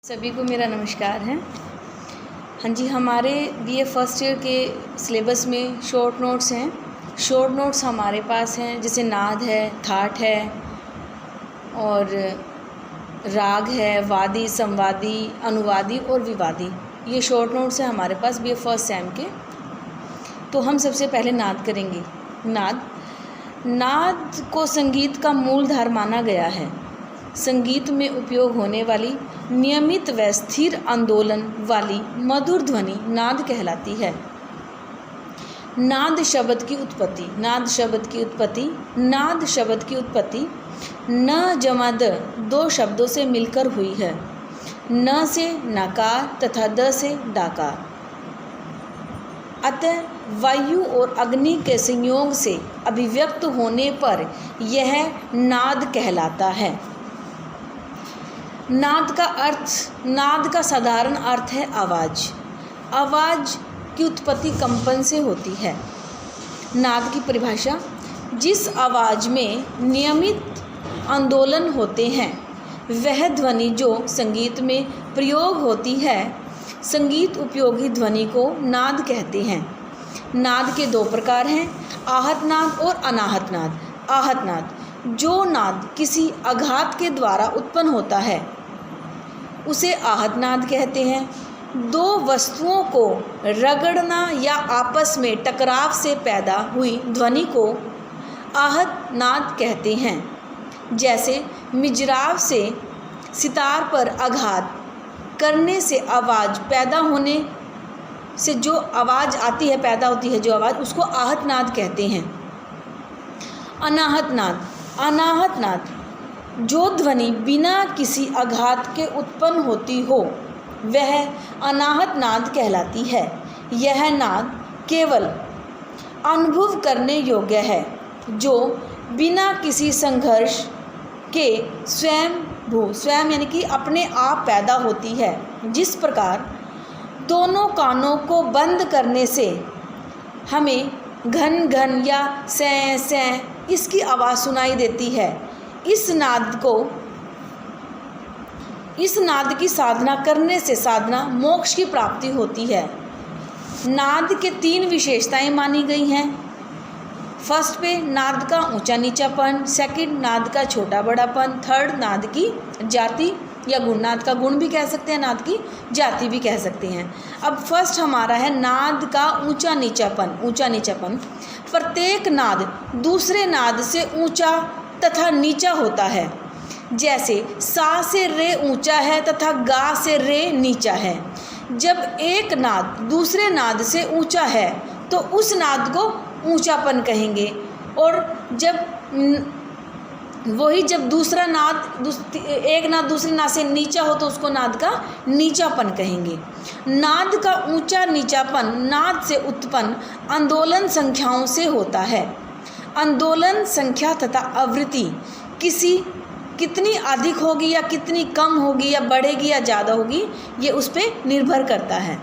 सभी को मेरा नमस्कार है। हाँ जी, हमारे बीए फर्स्ट ईयर के सिलेबस में शॉर्ट नोट्स हैं। शॉर्ट नोट्स हमारे पास हैं, जैसे नाद है, थाट है और राग है, वादी, संवादी, अनुवादी और विवादी। ये शॉर्ट नोट्स हैं हमारे पास बीए फर्स्ट सेम के। तो हम सबसे पहले नाद करेंगे। नाद को संगीत का मूलधार माना गया है। संगीत में उपयोग होने वाली नियमित व स्थिर आंदोलन वाली मधुर ध्वनि नाद कहलाती है। नाद शब्द की उत्पत्ति न जमा द दो शब्दों से मिलकर हुई है। न से नकार तथा द से डाकार। अतः वायु और अग्नि के संयोग से अभिव्यक्त होने पर यह नाद कहलाता है। नाद का साधारण अर्थ है आवाज़। आवाज़ की उत्पत्ति कंपन से होती है। नाद की परिभाषा: जिस आवाज़ में नियमित आंदोलन होते हैं वह ध्वनि जो संगीत में प्रयोग होती है, संगीत उपयोगी ध्वनि को नाद कहते हैं। नाद के दो प्रकार हैं, आहत नाद और अनाहत नाद। आहत नाद: जो नाद किसी आघात के द्वारा उत्पन्न होता है उसे आहत नाद कहते हैं। दो वस्तुओं को रगड़ना या आपस में टकराव से पैदा हुई ध्वनि को आहत नाद कहते हैं। जैसे मिजराव से सितार पर आघात करने से आवाज़ पैदा होने से जो आवाज़ आती है, पैदा होती है जो आवाज़, उसको आहत नाद कहते हैं। अनाहत नाद: जो ध्वनि बिना किसी आघात के उत्पन्न होती हो वह अनाहत नाद कहलाती है। यह नाद केवल अनुभव करने योग्य है, जो बिना किसी संघर्ष के स्वयं यानी कि अपने आप पैदा होती है। जिस प्रकार दोनों कानों को बंद करने से हमें घन घन या सैं सैं इसकी आवाज़ सुनाई देती है, इस नाद की साधना करने से मोक्ष की प्राप्ति होती है। नाद के 3 विशेषताएं मानी गई हैं। फर्स्ट पे नाद का ऊंचा नीचापन, सेकंड नाद का छोटा बड़ापन, थर्ड नाद की जाति या गुण। नाद का गुण भी कह सकते हैं, नाद की जाति भी कह सकते हैं। अब फर्स्ट हमारा है नाद का ऊंचा नीचापन। प्रत्येक नाद दूसरे नाद से ऊंचा तथा नीचा होता है। जैसे सा से रे ऊंचा है तथा गा से रे नीचा है। जब एक नाद दूसरे नाद से ऊंचा है तो उस नाद को ऊंचापन कहेंगे, और जब एक नाद दूसरे नाद से नीचा हो तो उसको नाद का नीचापन कहेंगे। नाद का ऊंचा नीचापन नाद से उत्पन्न आंदोलन संख्याओं से होता है। आंदोलन संख्या तथा आवृत्ति कितनी अधिक होगी या कितनी कम होगी, या बढ़ेगी या ज़्यादा होगी, ये उस पर निर्भर करता है।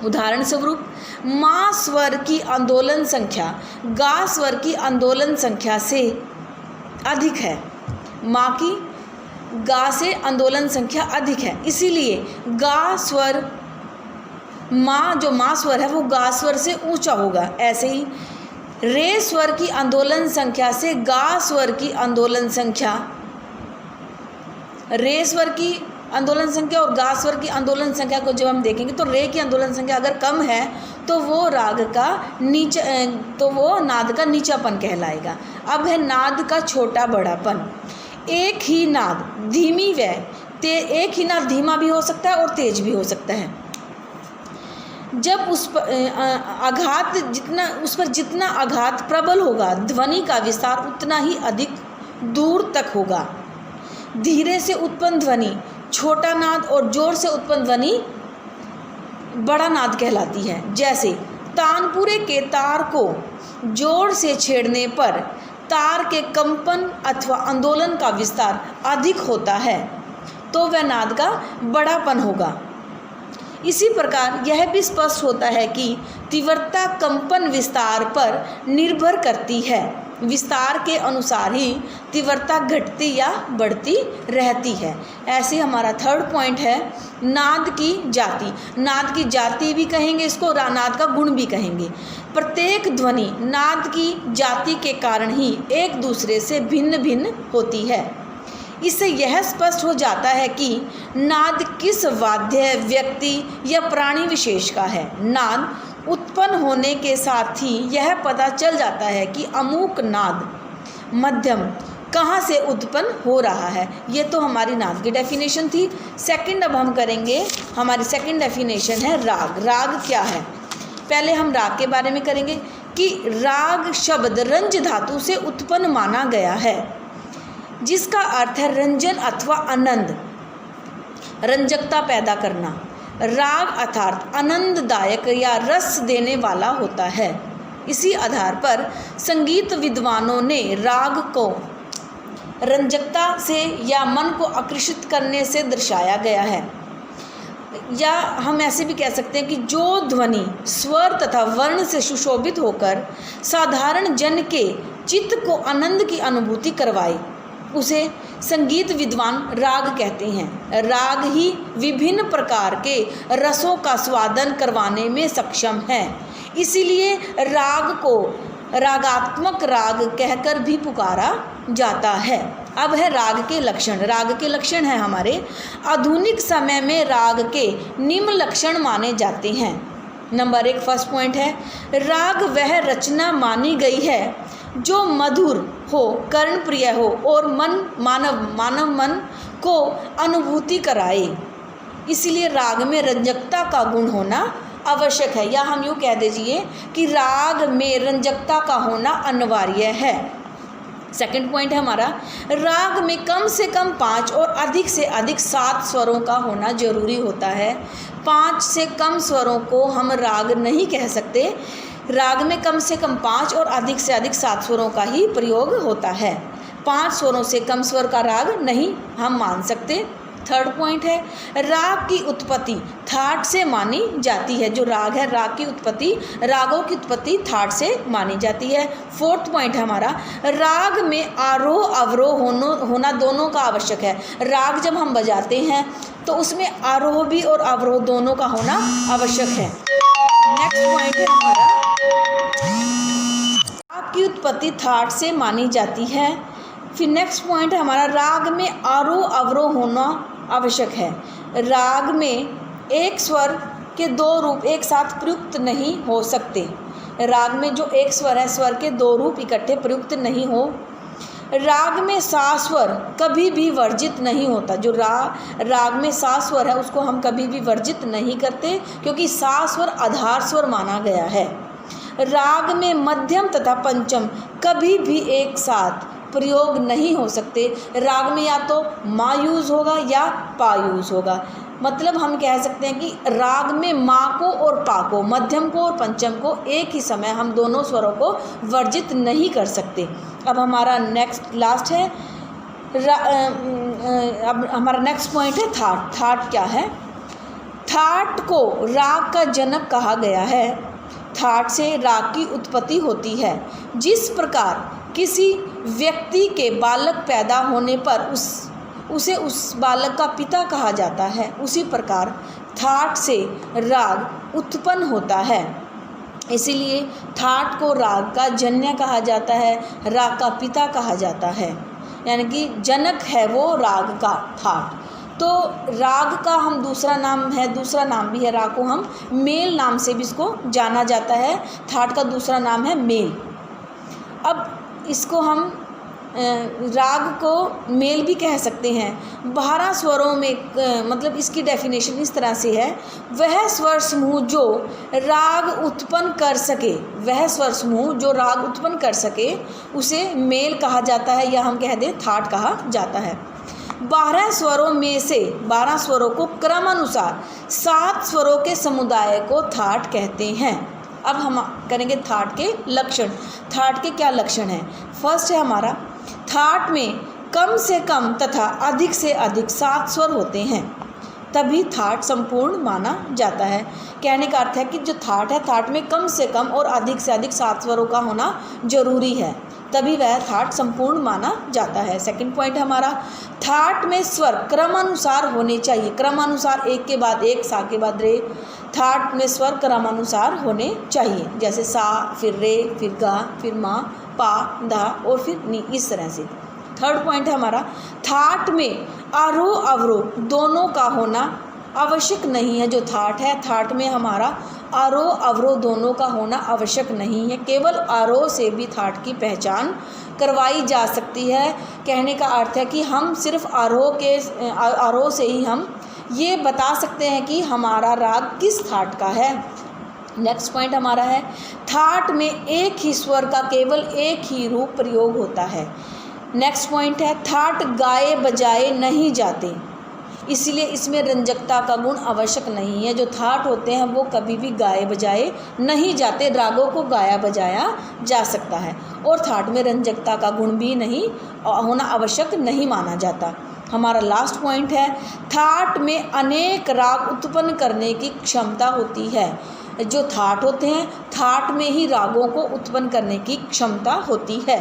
उदाहरण स्वरूप मा स्वर की आंदोलन संख्या गा स्वर की आंदोलन संख्या से अधिक है। माँ की गा से आंदोलन संख्या अधिक है, इसीलिए गा स्वर जो माँ स्वर है वो गा स्वर से ऊंचा होगा। ऐसे ही रे स्वर की आंदोलन संख्या से गा स्वर की आंदोलन संख्या, रे स्वर की आंदोलन संख्या और गा स्वर की आंदोलन संख्या को जब हम देखेंगे तो रे की आंदोलन संख्या अगर कम है तो वो नाद का नीचापन कहलाएगा। अब है नाद का छोटा बड़ापन। एक ही नाद धीमा भी हो सकता है और तेज भी हो सकता है। जब उस पर जितना आघात प्रबल होगा, ध्वनि का विस्तार उतना ही अधिक दूर तक होगा। धीरे से उत्पन्न ध्वनि छोटा नाद और जोर से उत्पन्न ध्वनि बड़ा नाद कहलाती है। जैसे तानपुरे के तार को जोर से छेड़ने पर तार के कंपन अथवा आंदोलन का विस्तार अधिक होता है तो वह नाद का बड़ापन होगा। इसी प्रकार यह भी स्पष्ट होता है कि तीव्रता कंपन विस्तार पर निर्भर करती है। विस्तार के अनुसार ही तीव्रता घटती या बढ़ती रहती है। ऐसे हमारा थर्ड पॉइंट है नाद की जाति। नाद की जाति भी कहेंगे इसको, नाद का गुण भी कहेंगे। प्रत्येक ध्वनि नाद की जाति के कारण ही एक दूसरे से भिन्न भिन्न होती है। इससे यह स्पष्ट हो जाता है कि नाद किस वाद्य, व्यक्ति या प्राणी विशेष का है। नाद उत्पन्न होने के साथ ही यह पता चल जाता है कि अमुक नाद मध्यम कहाँ से उत्पन्न हो रहा है। ये तो हमारी नाद की डेफिनेशन थी। सेकंड अब हम करेंगे, हमारी सेकंड डेफिनेशन है राग। राग क्या है? पहले हम राग के बारे में करेंगे कि राग शब्द रंज धातु से उत्पन्न माना गया है, जिसका अर्थ है रंजन अथवा आनंद, रंजकता पैदा करना। राग अर्थात आनंददायक या रस देने वाला होता है। इसी आधार पर संगीत विद्वानों ने राग को रंजकता से या मन को आकर्षित करने से दर्शाया गया है। या हम ऐसे भी कह सकते हैं कि जो ध्वनि स्वर तथा वर्ण से सुशोभित होकर साधारण जन के चित्त को आनंद की अनुभूति करवाए, उसे संगीत विद्वान राग कहते हैं। राग ही विभिन्न प्रकार के रसों का स्वादन करवाने में सक्षम है। इसीलिए राग को रागात्मक राग कहकर भी पुकारा जाता है। अब है राग के लक्षण। राग के लक्षण हैं हमारे, आधुनिक समय में राग के निम्न लक्षण माने जाते हैं। नंबर 1 फर्स्ट पॉइंट है, राग वह रचना मानी गई है जो मधुर हो, कर्ण प्रिय हो और मानव मन को अनुभूति कराए। इसलिए राग में रंजकता का गुण होना आवश्यक है, या हम यूँ कह दीजिए कि राग में रंजकता का होना अनिवार्य है। सेकंड पॉइंट है हमारा, राग में कम से कम 5 और अधिक से अधिक 7 स्वरों का होना जरूरी होता है। 5 से कम स्वरों को हम राग नहीं कह सकते। राग में कम से कम 5 और अधिक से अधिक 7 स्वरों का ही प्रयोग होता है। 5 स्वरों से कम स्वर का राग नहीं हम मान सकते। थर्ड पॉइंट है, राग की उत्पत्ति थाट से मानी जाती है। जो राग है, राग की उत्पत्ति, रागों की उत्पत्ति थाट से मानी जाती है। फोर्थ पॉइंट है हमारा, राग में आरोह अवरोह होना दोनों का आवश्यक है। राग जब हम बजाते हैं तो उसमें आरोह भी और अवरोह दोनों का होना आवश्यक है। नेक्स्ट पॉइंट है हमारा, राग की उत्पत्ति थाट से मानी जाती है। फिर नेक्स्ट पॉइंट है हमारा, राग में आरोह अवरोह होना आवश्यक है। राग में एक स्वर के 2 रूप एक साथ प्रयुक्त नहीं हो सकते। राग में जो एक स्वर है, स्वर के 2 रूप इकट्ठे प्रयुक्त नहीं हो। राग में सा स्वर कभी भी वर्जित नहीं होता। जो राग में सा स्वर है उसको हम कभी भी वर्जित नहीं करते, क्योंकि सा स्वर आधार स्वर माना गया है। राग में मध्यम तथा पंचम कभी भी एक साथ प्रयोग नहीं हो सकते। राग में या तो मा यूज़ होगा या पा यूज़ होगा। मतलब हम कह सकते हैं कि राग में माँ को और पा को, मध्यम को और पंचम को एक ही समय हम दोनों स्वरों को वर्जित नहीं कर सकते। अब हमारा नेक्स्ट लास्ट है, अब हमारा नेक्स्ट पॉइंट है थाट। थाट क्या है? थाट को राग का जनक कहा गया है। थाट से राग की उत्पत्ति होती है। जिस प्रकार किसी व्यक्ति के बालक पैदा होने पर उसे उस बालक का पिता कहा जाता है, उसी प्रकार थाट से राग उत्पन्न होता है। इसीलिए थाट को राग का जन्य कहा जाता है, राग का पिता कहा जाता है, यानी कि जनक है वो राग का थाट। तो राग का हम दूसरा नाम भी है, राग को हम मेल नाम से भी इसको जाना जाता है। थाट का दूसरा नाम है मेल। अब इसको हम राग को मेल भी कह सकते हैं। 12 स्वरों में मतलब इसकी डेफिनेशन इस तरह से है, वह स्वर समूह जो राग उत्पन्न कर सके, वह स्वर समूह जो राग उत्पन्न कर सके उसे मेल कहा जाता है, या हम कह दें थाट कहा जाता है। 12 स्वरों में से 12 स्वरों को क्रमानुसार 7 स्वरों के समुदाय को थाट कहते हैं। अब हम करेंगे थाट के लक्षण। थाट के क्या लक्षण हैं? फर्स्ट है हमारा, थाट में कम से कम तथा अधिक से अधिक 7 स्वर होते हैं, तभी थाट संपूर्ण माना जाता है। कहने का अर्थ है कि जो थाट है, थाट में कम से कम और अधिक से अधिक 7 स्वरों का होना जरूरी है। तभी वह थाट संपूर्ण माना जाता है। सेकंड पॉइंट हमारा, थाट में स्वर क्रमानुसार होने चाहिए। क्रमानुसार, एक के बाद एक, सा के बाद रे। थाट में स्वर क्रमानुसार होने चाहिए, जैसे सा, फिर रे, फिर गा, फिर मा, पा, धा और फिर नी, इस तरह से। थर्ड पॉइंट है हमारा, थाट में आरोह अवरोह दोनों का होना आवश्यक नहीं है। जो थाट है, थाट में हमारा आरोह अवरोह दोनों का होना आवश्यक नहीं है। केवल आरोह से भी थाट की पहचान करवाई जा सकती है। कहने का अर्थ है कि हम सिर्फ आरोह से ही हम ये बता सकते हैं कि हमारा राग किस थाट का है। नेक्स्ट पॉइंट हमारा है, थाट में एक ही स्वर का केवल एक ही रूप प्रयोग होता है। नेक्स्ट पॉइंट है, थाट गाए बजाए नहीं जाते, इसलिए इसमें रंजकता का गुण आवश्यक नहीं है। जो थाट होते हैं वो कभी भी गाए बजाए नहीं जाते, रागों को गाया बजाया जा सकता है और थाट में रंजकता का गुण भी नहीं होना आवश्यक नहीं माना जाता। हमारा लास्ट पॉइंट है, थाट में अनेक राग उत्पन्न करने की क्षमता होती है। जो थाट होते हैं, थाट में ही रागों को उत्पन्न करने की क्षमता होती है।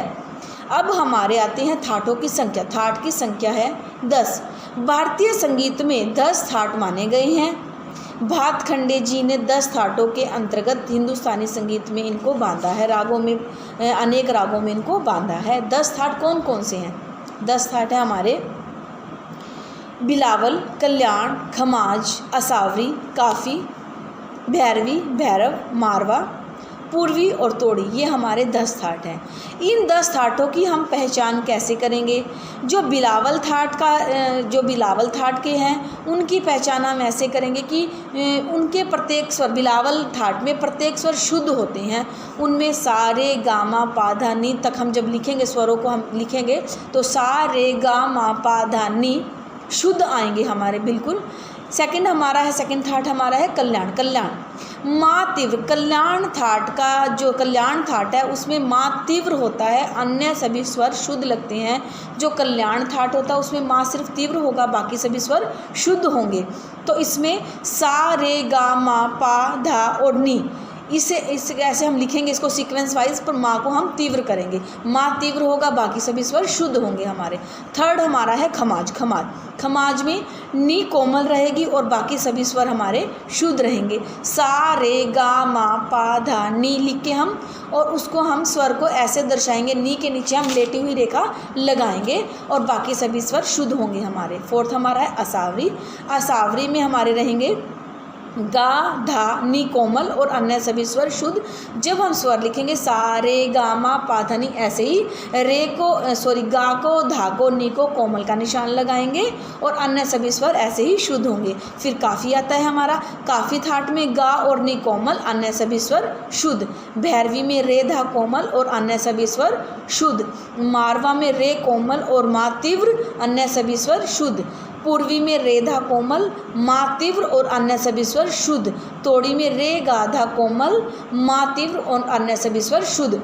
अब हमारे आते हैं थाटों की संख्या। थाट की संख्या है 10। भारतीय संगीत में 10 थाट माने गए हैं। भातखंडे जी ने 10 थाटों के अंतर्गत हिंदुस्तानी संगीत में इनको बांधा है, रागों में, अनेक रागों में इनको बांधा है। 10 थाट कौन कौन से हैं? 10 थाट है हमारे बिलावल, कल्याण, खमाज, असावरी, काफ़ी, भैरवी, भैरव, मारवा, पूर्वी और तोड़ी, ये हमारे 10 थाट हैं। इन 10 थाटों की हम पहचान कैसे करेंगे? जो बिलावल थाट के हैं उनकी पहचान हम ऐसे करेंगे कि उनके प्रत्येक स्वर, बिलावल थाट में प्रत्येक स्वर शुद्ध होते हैं। उनमें सा रे गा मा पा धा नी तक हम जब लिखेंगे, स्वरों को हम लिखेंगे तो सा रे गा मा पा धा नी शुद्ध आएंगे हमारे, बिल्कुल। सेकंड हमारा है, सेकंड थाट हमारा है कल्याण। कल्याण माँ तीव्र, कल्याण थाट का जो कल्याण थाट है उसमें माँ तीव्र होता है, अन्य सभी स्वर शुद्ध लगते हैं। जो कल्याण थाट होता है उसमें माँ सिर्फ तीव्र होगा, बाकी सभी स्वर शुद्ध होंगे। तो इसमें सा रे गा मा पा धा और नी, इसे ऐसे हम लिखेंगे इसको सीक्वेंस वाइज, पर माँ को हम तीव्र करेंगे। माँ तीव्र होगा, बाकी सभी स्वर शुद्ध होंगे हमारे। थर्ड हमारा है खमाज। खमाज में नी कोमल रहेगी और बाकी सभी स्वर हमारे शुद्ध रहेंगे। सा रे गा मा पा धा नी लिख के हम, और उसको हम स्वर को ऐसे दर्शाएंगे, नी के नीचे हम लेटी हुई रेखा लगाएंगे और बाकी सभी स्वर शुद्ध होंगे हमारे। फोर्थ हमारा है असावरी। असावरी में हमारे रहेंगे गा धा नी कोमल और अन्य सभी स्वर शुद्ध। जब हम स्वर लिखेंगे सा रे गा मा पा धा नी, ऐसे ही गा को, धा को, नी को कोमल का निशान लगाएंगे और अन्य सभी स्वर ऐसे ही शुद्ध होंगे। फिर काफ़ी आता है हमारा। काफ़ी थाट में गा और नी कोमल, अन्य सभी स्वर शुद्ध। भैरवी में रे धा कोमल और अन्य सभी स्वर शुद्ध। मारवा में रे कोमल और मा तीव्र, अन्य सभी स्वर शुद्ध। पूर्वी में रेधा कोमल, माँ तीव्र और अन्य सभी स्वर शुद्ध। तोड़ी में रे गाधा कोमल, माँ तीव्र और अन्य सभी स्वर शुद्ध।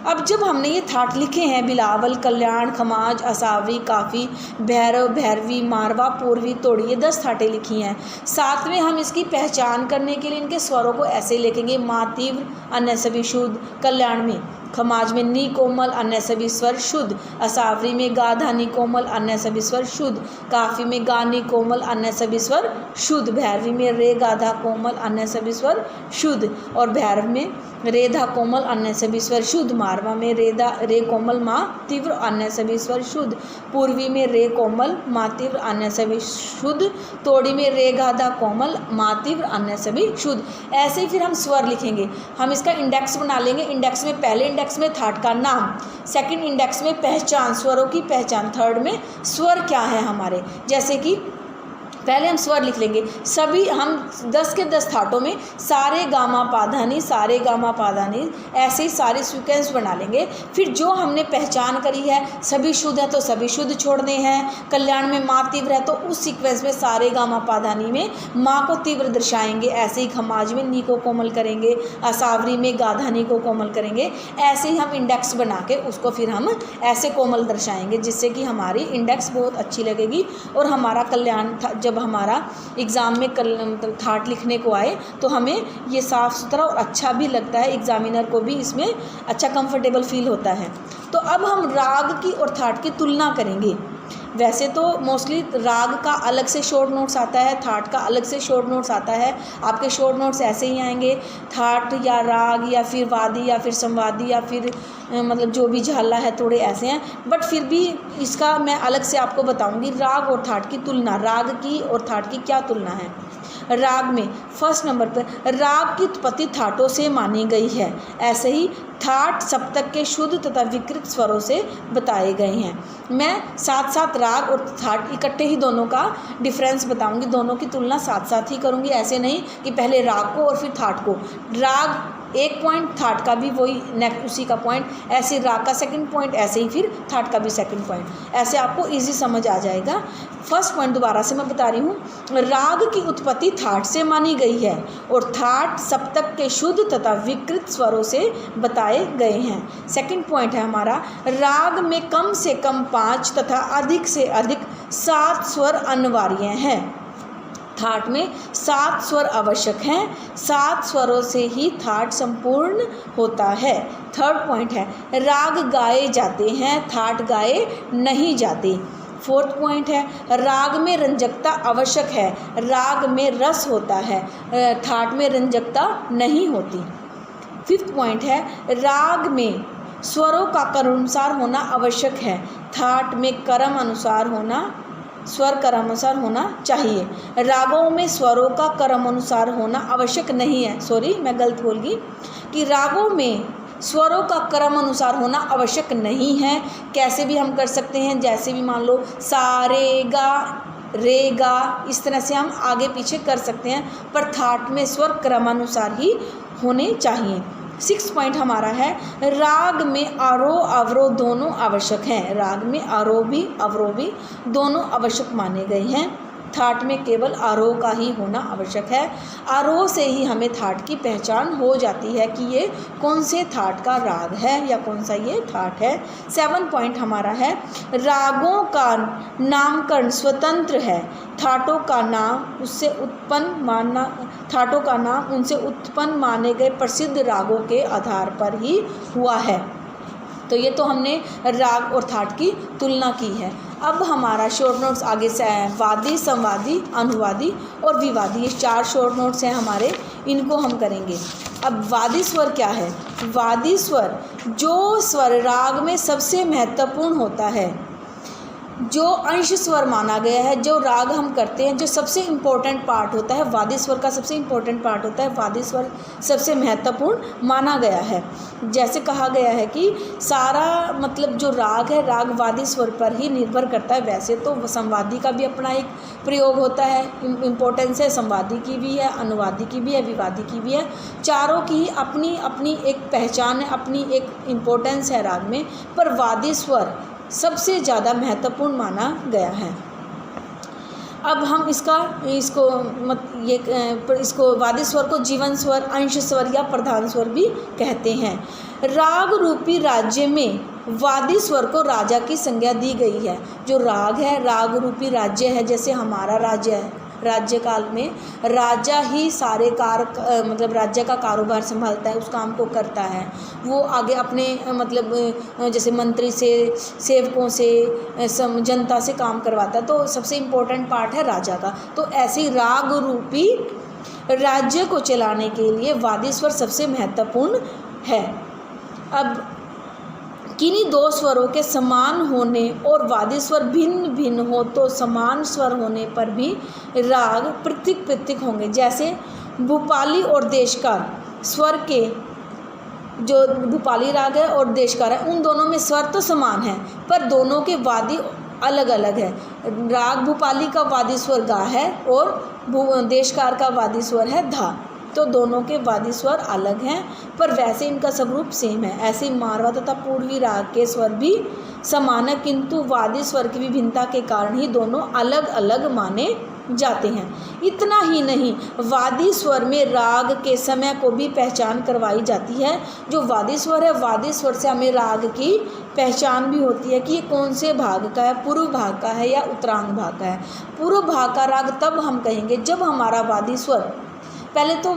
अब जब हमने ये थाट लिखे हैं, बिलावल, कल्याण, खमाज, असावरी, काफ़ी, भैरव, भैरवी, मारवा, पूर्वी, तोड़ी, ये 10 थाटें लिखी हैं। साथ में हम इसकी पहचान करने के लिए इनके स्वरों को ऐसे लिखेंगे, माँ तीव्र, अन्य सभी शुद्ध। कल्याण में, खमाज में नी कोमल, अन्य सभी स्वर शुद्ध। असावरी में गा धा नी कोमल, अन्य सभी स्वर शुद्ध। काफ़ी में गा नी कोमल, अन्य सभी स्वर शुद्ध। भैरवी में रे गा धा कोमल, अन्य सभी स्वर शुद्ध। और भैरव में रे धा कोमल, अन्य सभी स्वर शुद्ध। मारवा में रे कोमल, माँ तीव्र, अन्य सभी स्वर शुद्ध। पूर्वी में रे कोमल, माँ तीव्र, अन्य सभी शुद्ध। तोड़ी में रे गा धा कोमल, माँ तीव्र, अन्य सभी शुद्ध। ऐसे ही फिर हम स्वर लिखेंगे। हम इसका इंडेक्स बना लेंगे। इंडेक्स में पहले इंडेक्स में थाट का नाम, सेकंड इंडेक्स में पहचान, स्वरों की पहचान, थर्ड में स्वर क्या है हमारे। जैसे कि पहले हम स्वर लिख लेंगे। सभी हम 10 के 10 थाटों में सारे गामा पाधानी, सारे गामा पाधानी, ऐसे ही सारे सीक्वेंस बना लेंगे। फिर जो हमने पहचान करी है, सभी शुद्ध है तो सभी शुद्ध छोड़ने हैं। कल्याण में माँ तीव्र है तो उस सीक्वेंस में सारे गामा पाधानी में माँ को तीव्र दर्शाएंगे। ऐसे ही खमाज में नी को कोमल करेंगे, असावरी में गाधानी को कोमल करेंगे। ऐसे ही हम इंडेक्स बना के उसको फिर हम ऐसे कोमल दर्शाएंगे, जिससे कि हमारी इंडेक्स बहुत अच्छी लगेगी और हमारा कल्याण जब जब हमारा एग्ज़ाम में मतलब थाट लिखने को आए तो हमें ये साफ़ सुथरा और अच्छा भी लगता है, एग्ज़ामिनर को भी इसमें अच्छा कंफर्टेबल फील होता है। तो अब हम राग की और थाट की तुलना करेंगे। वैसे तो मोस्टली राग का अलग से शॉर्ट नोट्स आता है, थाट का अलग से शॉर्ट नोट्स आता है। आपके शॉर्ट नोट्स ऐसे ही आएंगे, थाट या राग या फिर वादी या फिर संवादी या फिर मतलब जो भी झाला है, थोड़े ऐसे हैं। बट फिर भी इसका मैं अलग से आपको बताऊंगी राग और थाट की तुलना, राग की और थाट की क्या तुलना है। राग में फर्स्ट नंबर पर राग की उत्पत्ति थाटों से मानी गई है। ऐसे ही थाट सप्तक के शुद्ध तथा विकृत स्वरों से बताए गए हैं। मैं साथ साथ राग और थाट इकट्ठे ही दोनों का डिफरेंस बताऊंगी, दोनों की तुलना साथ साथ ही करूंगी। ऐसे नहीं कि पहले राग को और फिर थाट को, राग एक पॉइंट, थाट का भी वही नेक्स्ट उसी का पॉइंट, ऐसे राग का सेकंड पॉइंट, ऐसे ही फिर थाट का भी सेकंड पॉइंट, ऐसे आपको इजी समझ आ जाएगा। फर्स्ट पॉइंट दोबारा से मैं बता रही हूँ, राग की उत्पत्ति थाट से मानी गई है और थाट सप्तक के शुद्ध तथा विकृत स्वरों से बताए गए हैं। सेकंड पॉइंट है हमारा, राग में कम से कम 5 तथा अधिक से अधिक 7 स्वर अनिवार्य हैं। थाट में 7 स्वर आवश्यक हैं, 7 स्वरों से ही थाट संपूर्ण होता है। थर्ड पॉइंट है, राग गाए जाते हैं, थाट गाए नहीं जाते। फोर्थ पॉइंट है, राग में रंजकता आवश्यक है, राग में रस होता है, थाट में रंजकता नहीं होती। फिफ्थ पॉइंट है, राग में स्वरों का क्रमानुसार होना आवश्यक है, थाट में क्रम अनुसार होना, स्वर क्रमानुसार होना चाहिए। रागों में स्वरों का क्रमानुसार होना आवश्यक नहीं है, सॉरी मैं गलत बोल गई, कि रागों में स्वरों का क्रम अनुसार होना आवश्यक नहीं है। कैसे भी हम कर सकते हैं, जैसे भी मान लो सा रे गा रे गा, इस तरह से हम आगे पीछे कर सकते हैं, पर थाट में स्वर क्रमानुसार ही होने चाहिए। 6 पॉइंट हमारा है, राग में आरोह अवरोह दोनों आवश्यक हैं, राग में आरोह भी अवरोह भी दोनों आवश्यक माने गए हैं। थाट में केवल आरोह का ही होना आवश्यक है। आरोह से ही हमें थाट की पहचान हो जाती है कि ये कौन से थाट का राग है या कौन सा ये थाट है। 7 पॉइंट हमारा है, रागों का नामकरण स्वतंत्र है, थाटों का नाम उससे उत्पन्न माना, थाटों का नाम उनसे उत्पन्न माने गए प्रसिद्ध रागों के आधार पर ही हुआ है। तो ये तो हमने राग और थाट की तुलना की है। अब हमारा शॉर्ट नोट्स आगे से है, वादी, संवादी, अनुवादी और विवादी, ये 4 शॉर्ट नोट्स हैं हमारे, इनको हम करेंगे। अब वादी स्वर क्या है? वादी स्वर जो स्वर राग में सबसे महत्वपूर्ण होता है, जो अंश स्वर माना गया है, जो राग हम करते हैं, जो सबसे इम्पोर्टेंट पार्ट होता है, वादी स्वर का सबसे इम्पोर्टेंट पार्ट होता है, वादी स्वर सबसे महत्वपूर्ण माना गया है। जैसे कहा गया है कि सारा मतलब जो राग है, राग वादी स्वर पर ही निर्भर करता है। वैसे तो संवादी का भी अपना एक प्रयोग होता है, इम्पोर्टेंस है, संवादी की भी है, अनुवादी की भी है, विवादी की भी है, चारों की अपनी अपनी एक पहचान है, अपनी एक इम्पोर्टेंस है राग में, पर वादी स्वर सबसे ज़्यादा महत्वपूर्ण माना गया है। अब हम इसको वादी स्वर को जीवन स्वर, अंश स्वर या प्रधान स्वर भी कहते हैं। राग रूपी राज्य में वादी स्वर को राजा की संज्ञा दी गई है। जो राग है, राग रूपी राज्य है, जैसे हमारा राज्य है, राज्य काल में राजा ही सारे मतलब राज्य का कारोबार संभालता है, उस काम को करता है, वो आगे अपने मतलब जैसे मंत्री से, सेवकों से, जनता से काम करवाता है, तो सबसे इम्पोर्टेंट पार्ट है राजा का। तो ऐसे ही राग रूपी राज्य को चलाने के लिए वादी स्वर सबसे महत्वपूर्ण है। अब किन्हीं 2 स्वरों के समान होने और वादी स्वर भिन्न भिन्न हो तो समान स्वर होने पर भी राग पृथक पृथक होंगे। जैसे भूपाली और देशकार स्वर के, जो भूपाली राग है और देशकार है, उन दोनों में स्वर तो समान है पर दोनों के वादी अलग अलग है। राग भूपाली का वादी स्वर गा है और देशकार का वादी स्वर है धा, तो दोनों के वादी स्वर अलग हैं पर वैसे इनका स्वरूप सेम है। ऐसे ही मारवा तथा पूर्वी राग के स्वर भी समान है, किंतु वादी स्वर की विभिन्नता के कारण ही दोनों अलग अलग माने जाते हैं। इतना ही नहीं, वादी स्वर में राग के समय को भी पहचान करवाई जाती है। जो वादी स्वर है, वादी स्वर से हमें राग की पहचान भी होती है कि ये कौन से भाग का है, पूर्व भाग का है या उत्तरांग भाग का है। पूर्व भाग का राग तब हम कहेंगे जब हमारा वादी स्वर, पहले तो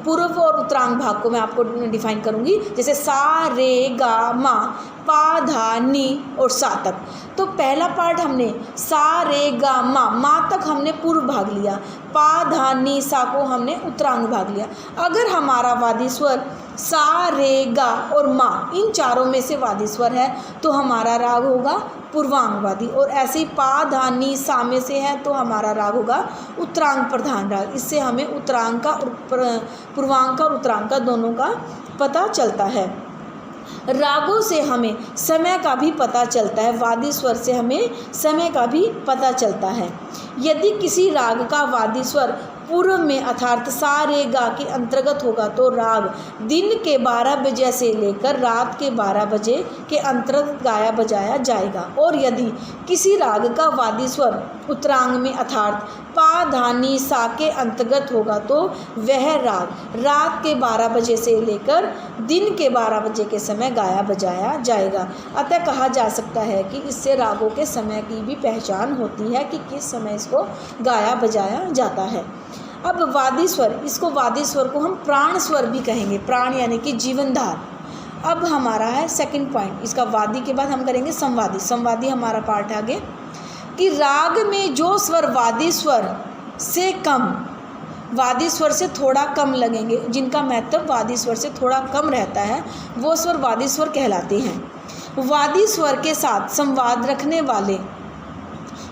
पूर्व और उत्तरांग भाग को मैं आपको डिफाइन करूंगी, जैसे सा रे गा मा, पा धा नी और सा तक। तो पहला पार्ट हमने सा रे गा मा तक हमने पूर्व भाग लिया, पा धा नी सा को हमने उत्तरांग भाग लिया। अगर हमारा वादी स्वर सा रे गा और मा इन चारों में से वादी स्वर है तो हमारा राग होगा पूर्वांग वादी, और ऐसे ही पा धा नी सा में से है तो हमारा राग होगा उत्तरांग प्रधान राग। इससे हमें उत्तरांग का और पूर्वांग का और उत्तरांग का दोनों का पता चलता है। रागों से हमें समय का भी पता चलता है, वादी स्वर से हमें समय का भी पता चलता है। यदि किसी राग का वादी स्वर पूर्व में अर्थात सा रे गा के अंतर्गत होगा तो राग दिन के 12 बजे से लेकर रात के 12 बजे के अंतर्गत गाया बजाया जाएगा। और यदि किसी राग का वादी स्वर उत्तरांग में अर्थात पा धा नी सा के अंतर्गत होगा तो वह राग रात के 12 बजे से लेकर दिन के 12 बजे के समय गाया बजाया जाएगा। अतः कहा जा सकता है कि इससे रागों के समय की भी पहचान होती है कि किस समय इसको गाया बजाया जाता है। अब वादी स्वर, इसको वादी स्वर को हम प्राण स्वर भी कहेंगे, प्राण यानी कि जीवनधार। अब हमारा है सेकंड पॉइंट, इसका वादी के बाद हम करेंगे संवादी। संवादी हमारा पार्ट आगे कि राग में जो स्वर वादी स्वर से कम, वादी स्वर से थोड़ा कम लगेंगे, जिनका महत्व वादी स्वर से थोड़ा कम रहता है, वो स्वर वादी स्वर कहलाते हैं। वादी स्वर के साथ संवाद रखने वाले,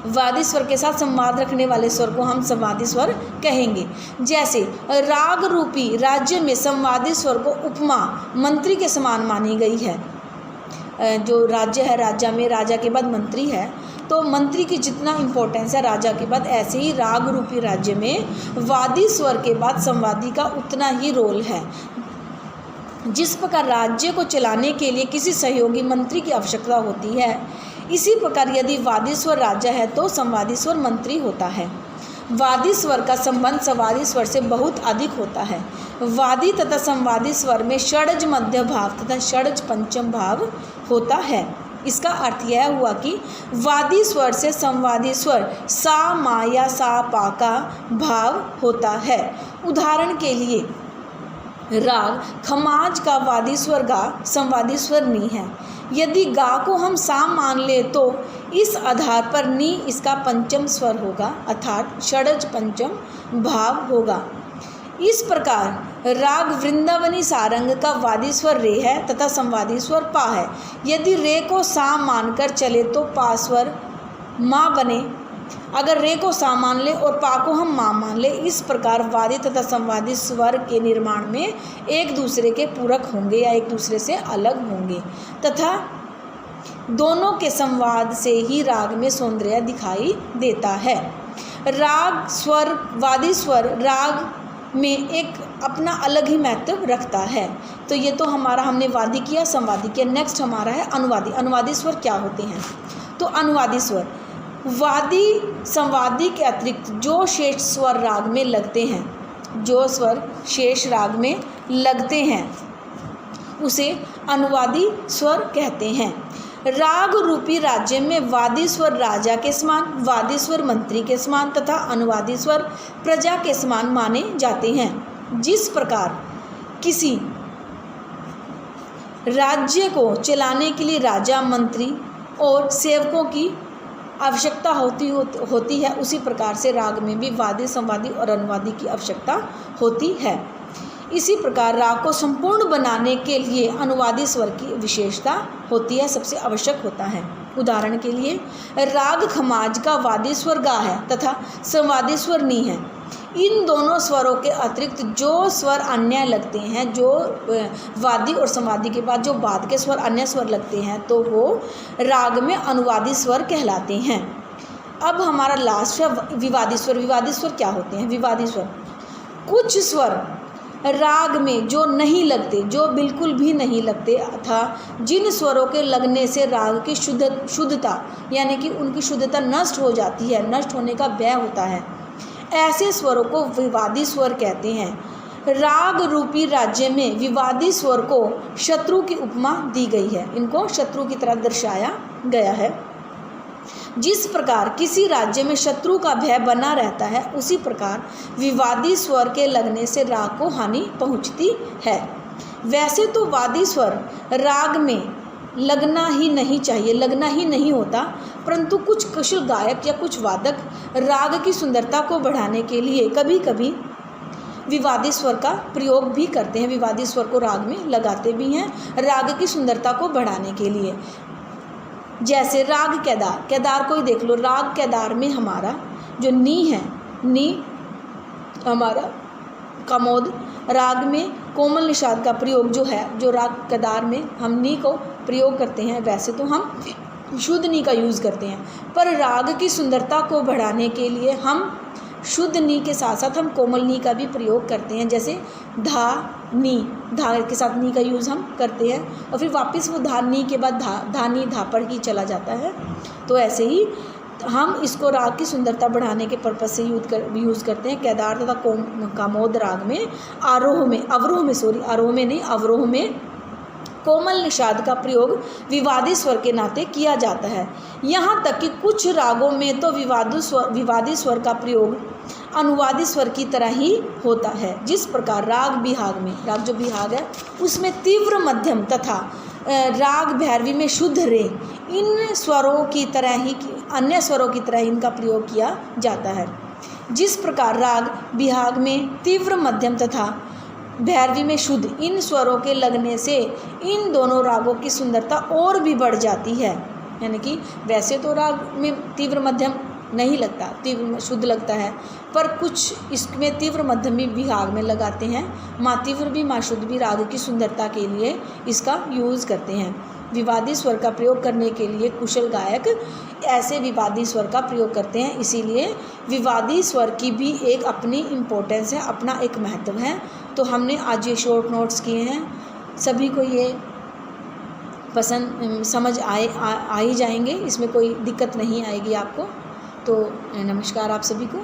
वादी स्वर के साथ संवाद रखने वाले स्वर को हम संवादी स्वर कहेंगे। जैसे राग रूपी राज्य में संवादी स्वर को उपमा मंत्री के समान मानी गई है। जो राज्य है, राज्य में राजा के बाद मंत्री है, तो मंत्री की जितना इम्पोर्टेंस है राजा के बाद, ऐसे ही राग रूपी राज्य में वादी स्वर के बाद संवादी का उतना ही रोल है। जिस प्रकार राज्य को चलाने के लिए किसी सहयोगी मंत्री की आवश्यकता होती है, इसी प्रकार यदि वादी स्वर राजा है तो संवादी स्वर मंत्री होता है। वादी स्वर का संबंध संवादी स्वर से बहुत अधिक होता है। वादी तथा संवादी स्वर में षड्ज मध्य भाव तथा षड्ज पंचम भाव होता है। इसका अर्थ यह हुआ कि वादी स्वर से संवादी स्वर सा मा या सा पा का भाव होता है। उदाहरण के लिए राग खमाज का वादी स्वर गा संवादी स्वर नी है। यदि गा को हम सा मान ले तो इस आधार पर नी इसका पंचम स्वर होगा अर्थात षड्ज पंचम भाव होगा। इस प्रकार राग वृंदावनी सारंग का वादी स्वर रे है तथा संवादी स्वर पा है। यदि रे को सा मानकर चले तो पा स्वर माँ बने, अगर रे को सा मान ले और पा को हम माँ मान ले। इस प्रकार वादी तथा संवादी स्वर के निर्माण में एक दूसरे के पूरक होंगे या एक दूसरे से अलग होंगे तथा दोनों के संवाद से ही राग में सौंदर्य दिखाई देता है। राग स्वर, वादी स्वर राग में एक अपना अलग ही महत्व रखता है। तो ये तो हमारा हमने वादी किया, संवादी किया। नेक्स्ट हमारा है अनुवादी। अनुवादी स्वर क्या होते हैं? तो अनुवादी स्वर वादी संवादी के अतिरिक्त जो शेष स्वर राग में लगते हैं, जो स्वर शेष राग में लगते हैं उसे अनुवादी स्वर कहते हैं। राग रूपी राज्य में वादी स्वर राजा के समान, वादी स्वर मंत्री के समान तथा अनुवादी स्वर प्रजा के समान माने जाते हैं। जिस प्रकार किसी राज्य को चलाने के लिए राजा, मंत्री और सेवकों की आवश्यकता होती है, उसी प्रकार से राग में भी वादी, संवादी और अनुवादी की आवश्यकता होती है। इसी प्रकार राग को संपूर्ण बनाने के लिए अनुवादी स्वर की विशेषता होती है, सबसे आवश्यक होता है। उदाहरण के लिए राग खमाज का वादी स्वर गा है तथा संवादी स्वर नी है। इन दोनों स्वरों के अतिरिक्त जो स्वर अन्य लगते हैं, जो वादी और संवादी के बाद जो बाद के स्वर अन्य स्वर लगते हैं, तो वो राग में अनुवादी स्वर कहलाते हैं। अब हमारा लास्ट है विवादी स्वर। विवादी स्वर क्या होते हैं? विवादी स्वर कुछ स्वर राग में जो नहीं लगते, जो बिल्कुल भी नहीं लगते, अथा जिन स्वरों के लगने से राग की शुद्धता यानी कि उनकी शुद्धता नष्ट हो जाती है, नष्ट होने का भय होता है, ऐसे स्वरों को विवादी स्वर कहते हैं। राग रूपी राज्य में विवादी स्वर को शत्रु की उपमा दी गई है, इनको शत्रु की तरह दर्शाया गया है। जिस प्रकार किसी राज्य में शत्रु का भय बना रहता है, उसी प्रकार विवादी स्वर के लगने से राग को हानि पहुंचती है। वैसे तो वादी स्वर राग में लगना ही नहीं चाहिए, लगना ही नहीं होता, परंतु कुछ कुशल गायक या कुछ वादक राग की सुंदरता को बढ़ाने के लिए कभी कभी विवादी स्वर का प्रयोग भी करते हैं, विवादी स्वर को राग में लगाते भी हैं राग की सुंदरता को बढ़ाने के लिए। जैसे राग केदार, केदार को ही देख लो, राग केदार में हमारा जो नी है, नी हमारा कामोद राग में कोमल निषाद का प्रयोग जो है, जो राग केदार में हम नी को प्रयोग करते हैं, वैसे तो हम शुद्ध नी का यूज़ करते हैं, पर राग की सुंदरता को बढ़ाने के लिए हम शुद्ध नी के साथ साथ हम कोमल नी का भी प्रयोग करते हैं। जैसे धा नी, धा के साथ नी का यूज़ हम करते हैं और फिर वापस वो धा नी के बाद धा नी धा पर ही चला जाता है। तो ऐसे ही हम इसको राग की सुंदरता बढ़ाने के पर्पज़ से यूज़ करते हैं। केदार तथा कामोद राग में आरोह में अवरोह में कोमल निषाद का प्रयोग विवादी स्वर के नाते किया जाता है। यहाँ तक कि कुछ रागों में तो विवादी स्वर का प्रयोग अनुवादी स्वर की तरह ही होता है। जिस प्रकार राग बिहाग में, राग जो बिहाग है उसमें तीव्र मध्यम तथा राग भैरवी में शुद्ध रे, इन स्वरों की तरह ही अन्य स्वरों की तरह इनका प्रयोग किया जाता है। जिस प्रकार राग बिहाग में तीव्र मध्यम तथा भैरवी में शुद्ध, इन स्वरों के लगने से इन दोनों रागों की सुंदरता और भी बढ़ जाती है। यानी कि वैसे तो राग में तीव्र मध्यम नहीं लगता, तीव्र शुद्ध लगता है, पर कुछ इसमें तीव्र मध्यम भी विभाग में लगाते हैं। माँ तीव्र भी माँ शुद्ध भी राग की सुंदरता के लिए इसका यूज़ करते हैं। विवादी स्वर का प्रयोग करने के लिए कुशल गायक ऐसे विवादी स्वर का प्रयोग करते हैं, इसीलिए विवादी स्वर की भी एक अपनी इम्पोर्टेंस है, अपना एक महत्व है। तो हमने आज ये शॉर्ट नोट्स किए हैं, सभी को ये पसंद समझ आ ही जाएंगे, इसमें कोई दिक्कत नहीं आएगी आपको। तो नमस्कार आप सभी को।